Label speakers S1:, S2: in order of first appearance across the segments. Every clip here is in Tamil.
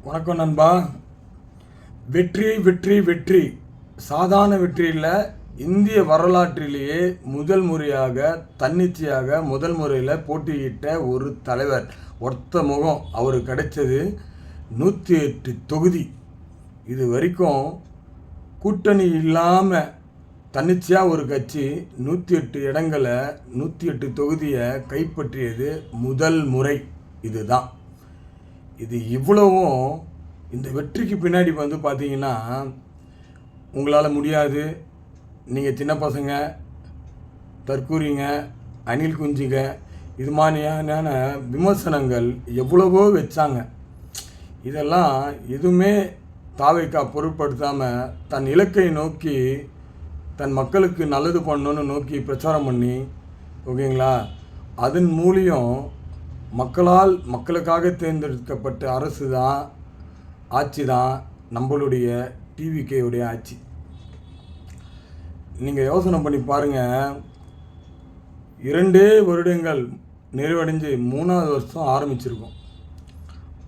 S1: வணக்கம் நண்பா. வெற்றி வெற்றி வெற்றி சாதாரண வெற்றி இல்லை. இந்திய வரலாற்றிலேயே முதல் முறையாக தன்னிச்சையாக முதல் முறையில் போட்டியிட்ட ஒரு தலைவர், ஒருத்த முகம் அவருக்கு கிடைச்சது 108 தொகுதி. இது வரைக்கும் கூட்டணி இல்லாமல் தன்னிச்சையாக ஒரு கட்சி 108 இடங்களை 108 தொகுதியை கைப்பற்றியது முதல் முறை. இதுதான் இது இவ்வளவும். இந்த வெற்றிக்கு பின்னாடி பார்த்தீங்கன்னா, உங்களால் முடியாது, நீங்கள் சின்ன பசங்க, தற்கூரிங்க, அணில் குஞ்சுங்க, இது மாதிரியான விமர்சனங்கள் எவ்வளவோ வச்சாங்க. இதெல்லாம் எதுவுமே தாவைக்கா பொருட்படுத்தாமல் தன் இலக்கை நோக்கி, தன் மக்களுக்கு நல்லது பண்ணணுன்னு நோக்கி பிரச்சாரம் பண்ணி, ஓகேங்களா, அதன் மூலியம் மக்களுக்காக தேர்ந்தெடுக்கப்பட்ட அரசு தான், ஆட்சி தான் நம்மளுடைய டிவிகேவுடைய ஆட்சி. நீங்கள் யோசனை பண்ணி பாருங்கள். 2 வருடங்கள் நிறைவடைஞ்சு 3வது வருஷம் ஆரம்பிச்சிருக்கோம்.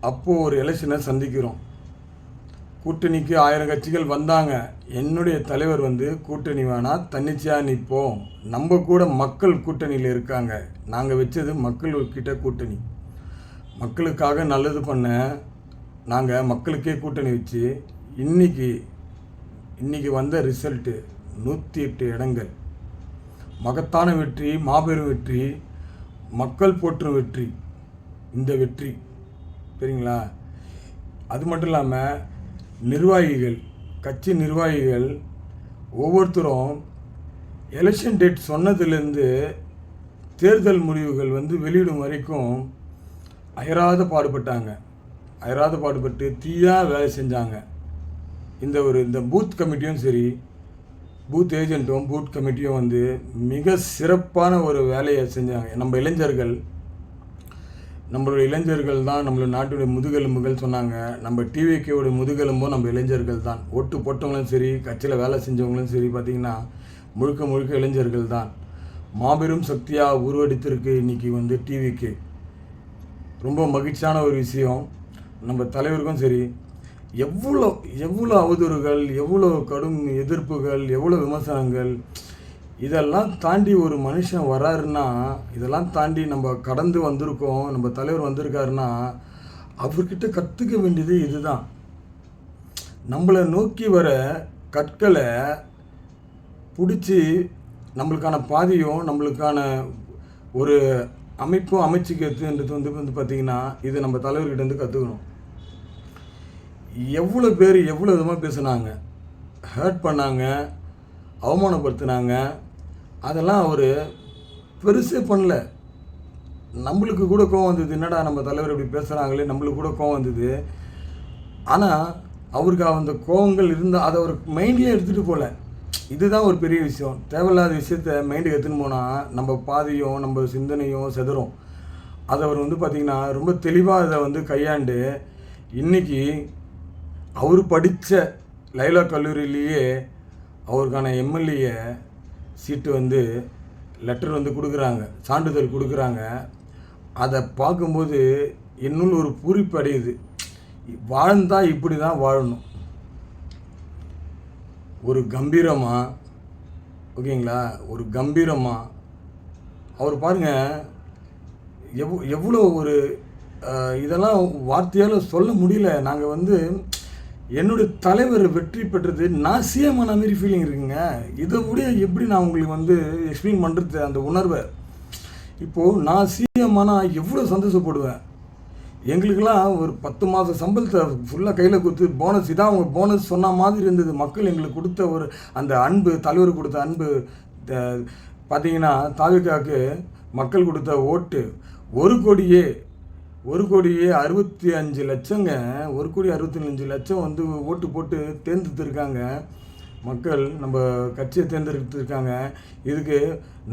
S1: அப்போது ஒரு எலெக்ஷனை சந்திக்கிறோம். கூட்டணிக்கு 1000 கட்சிகள் வந்தாங்க. என்னுடைய தலைவர் கூட்டணி வேணாம், தன்னிச்சையாக நிற்போம், நம்ம கூட மக்கள் கூட்டணியில் இருக்காங்க, நாங்கள் வச்சது மக்கள்கிட்ட கூட்டணி, மக்களுக்காக நல்லது பண்ண நாங்கள் மக்களுக்கே கூட்டணி வச்சு இன்றைக்கி வந்த ரிசல்ட்டு 108 இடங்கள். மகத்தான வெற்றி, மாபெரும் வெற்றி, மக்கள் போற்றும் வெற்றி. இந்த வெற்றி சரிங்களா? அது மட்டும் இல்லாமல் நிர்வாகிகள், கட்சி நிர்வாகிகள் ஒவ்வொருத்தரும் எலெக்ஷன் டேட் சொன்னதுலேருந்து தேர்தல் முடிவுகள் வெளியிடும் வரைக்கும் அயராத பாடுபட்டு தீயாக வேலை செஞ்சாங்க. இந்த பூத் கமிட்டியும் சரி, பூத் ஏஜென்ட்டும் பூத் கமிட்டியும் மிக சிறப்பான ஒரு வேலையை செஞ்சாங்க. நம்மளுடைய இளைஞர்கள் தான் நம்மளோட நாட்டுடைய முதுகெலும்புகள் சொன்னாங்க. நம்ம டிவிகேவோட முதுகெலும்பும் நம்ம இளைஞர்கள் தான். ஓட்டு போட்டவங்களும் சரி, கட்சியில் வேலை செஞ்சவங்களும் சரி, பார்த்திங்கன்னா முழுக்க இளைஞர்கள் தான். மாபெரும் சக்தியாக உருவெடுத்திருக்கு இன்றைக்கி டிவிகே. ரொம்ப மகிழ்ச்சியான ஒரு விஷயம். நம்ம தலைவருக்கும் சரி, எவ்வளோ அவதூறுகள், எவ்வளோ கடும் எதிர்ப்புகள், எவ்வளோ விமர்சனங்கள், இதெல்லாம் தாண்டி ஒரு மனுஷன் வராருன்னா, இதெல்லாம் தாண்டி நம்ம கடந்து வந்திருக்கோம். நம்ம தலைவர் வந்திருக்காருன்னா அவர்கிட்ட கற்றுக்க வேண்டியது இதுதான். நம்மளை நோக்கி வர கற்களை பிடிச்சி நம்மளுக்கான பாதையும் நம்மளுக்கான ஒரு அமைப்பும் அமைச்சிக்கிறதுன்றது பார்த்திங்கன்னா, இது நம்ம தலைவர்கிட்ட கற்றுக்கணும். எவ்வளோ பேர் எவ்வளோ விதமாக பேசுனாங்க, ஹர்ட் பண்ணாங்க, அவமானப்படுத்தினாங்க. அதெல்லாம் அவர் பெருசே பண்ணல. நம்மளுக்கு கூட கோவம் வந்தது, என்னடா நம்ம தலைவர் இப்படி பேசுகிறாங்களே, நம்மளுக்கு கூட கோவம் வந்தது. ஆனால் அவருக்கு அந்த கோவங்கள் இருந்தால் அதை அவர் மைண்ட்லேயே எடுத்துகிட்டு போகல. இதுதான் ஒரு பெரிய விஷயம். தேவையில்லாத விஷயத்த மைண்டுக்கு எடுத்துன்னு போனால் நம்ம பாதியும் நம்ம சிந்தனையும் செதறும். அதை அவர் பார்த்திங்கன்னா ரொம்ப தெளிவாக அதை கையாண்டு இன்றைக்கி அவர் படித்த லைலா கல்லூரியிலேயே அவருக்கான எம்எல்ஏ சீட்டு லெட்டர் கொடுக்குறாங்க, சான்றிதழ் கொடுக்குறாங்க. அதை பார்க்கும்போது என்னுள் ஒரு பூரிப்பு அடையுது. வாழ்ந்தால் இப்படி தான் வாழணும். ஒரு கம்பீரமாக, ஓகேங்களா, ஒரு கம்பீரமாக அவர் பாருங்கள். எவ்வளோ ஒரு இதெல்லாம் வார்த்தையால் சொல்ல முடியல. நாங்கள் என்னுடைய தலைவர் வெற்றி பெற்றது நான் சிஎமான மாரி ஃபீலிங் இருக்குங்க. இதை விட எப்படி நான் உங்களுக்கு எக்ஸ்பிளைன் பண்ணுறது அந்த உணர்வை? இப்போது நான் சிஎம்மானால் எவ்வளோ சந்தோஷப்படுவேன். எங்களுக்கெல்லாம் ஒரு 10 மாத சம்பளத்தை ஃபுல்லாக கையில் கொடுத்து போனஸ், இதான் அவங்க போனஸ் சொன்ன மாதிரி இருந்தது. மக்கள் எங்களுக்கு கொடுத்த ஒரு அந்த அன்பு, தலைவர் கொடுத்த அன்பு பார்த்திங்கன்னா, தாவிக்காவுக்கு மக்கள் கொடுத்த ஓட்டு 1,65 லட்சங்க. 1,65 லட்சம் ஓட்டு போட்டு தேர்ந்தெடுத்திருக்காங்க மக்கள். நம்ம கட்சியை தேர்ந்தெடுத்திருக்காங்க. இதுக்கு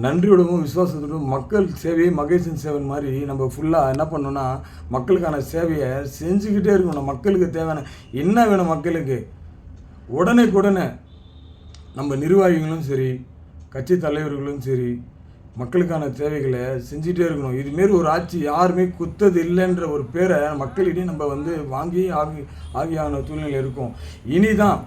S1: நன்றியோடவும் விசுவாசத்தோடும் மக்கள் சேவையை மகேசன் சேவன் மாதிரி நம்ம ஃபுல்லாக என்ன பண்ணோன்னா, மக்களுக்கான சேவையை செஞ்சுக்கிட்டே இருக்கணும். மக்களுக்கு தேவையான என்ன வேணும், மக்களுக்கு உடனே நம்ம நிர்வாகிகளும் சரி, கட்சி தலைவர்களும் சரி, மக்களுக்கான தேவைகளை செஞ்சுட்டே இருக்கணும். இதுமாரி ஒரு ஆட்சி யாருமே குத்தது இல்லைன்ற ஒரு பேரை மக்களிடையே நம்ம வந்து வாங்கி ஆகியான சூழ்நிலை இருக்கும். இனிதான்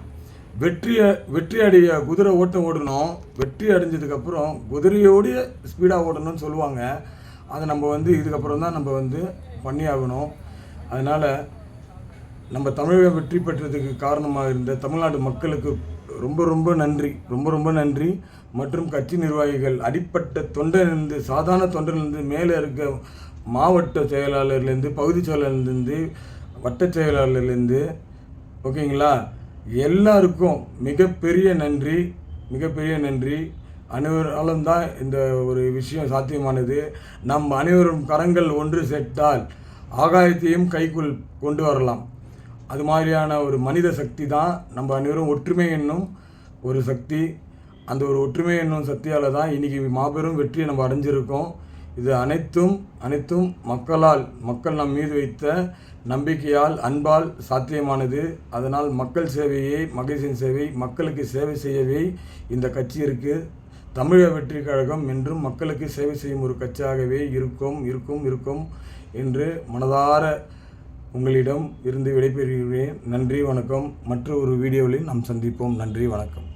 S1: வெற்றி அடைய குதிரை ஓட்டம் ஓடணும். வெற்றி அடைஞ்சதுக்கப்புறம் குதிரையோடைய ஸ்பீடாக ஓடணும்னு சொல்லுவாங்க. அதை நம்ம வந்து இதுக்கப்புறம் தான் நம்ம வந்து பண்ணி ஆகணும். அதனால் நம்ம தமிழகம் வெற்றி பெற்றதுக்கு காரணமாக இருந்த தமிழ்நாடு மக்களுக்கு ரொம்ப ரொம்ப நன்றி, ரொம்ப ரொம்ப நன்றி. மற்றும் கட்சி நிர்வாகிகள், அடிப்பட்ட தொண்டர்லேருந்து, சாதாரண தொண்டர்லேருந்து, மேலே இருக்க மாவட்ட செயலாளர்லேருந்து, பகுதி செயலாளர்லேருந்து, வட்ட செயலாளர்லேருந்து, ஓகேங்களா, எல்லாருக்கும் மிகப்பெரிய நன்றி, மிகப்பெரிய நன்றி. அனைவராலும் தான் இந்த ஒரு விஷயம் சாத்தியமானது. நம் அனைவரும் கரங்கள் ஒன்று சேர்த்தால் ஆகாயத்தையும் கைக்குள் கொண்டு வரலாம். அது மாதிரியான ஒரு மனித சக்தி தான் நம்ம அனைவரும் ஒற்றுமை என்னும் ஒரு சக்தி. அந்த ஒரு ஒற்றுமை என்னும் சக்தியால் தான் இன்றைக்கி மாபெரும் வெற்றியை நம்ம அடைஞ்சிருக்கோம். இது அனைத்தும் மக்கள் நம் மீது வைத்த நம்பிக்கையால், அன்பால் சாத்தியமானது. அதனால் மக்கள் சேவையே மகேசன் சேவை, மக்களுக்கு சேவை செய்யவே இந்த கட்சி இருக்குது. தமிழக வெற்றி கழகம் என்றும் மக்களுக்கு சேவை செய்யும் ஒரு கட்சியாகவே இருக்கும் என்று மனதார உங்களிடம் இருந்து விடைபெறுகிறேன். நன்றி, வணக்கம். மற்ற ஒரு வீடியோவில் நாம் சந்திப்போம். நன்றி, வணக்கம்.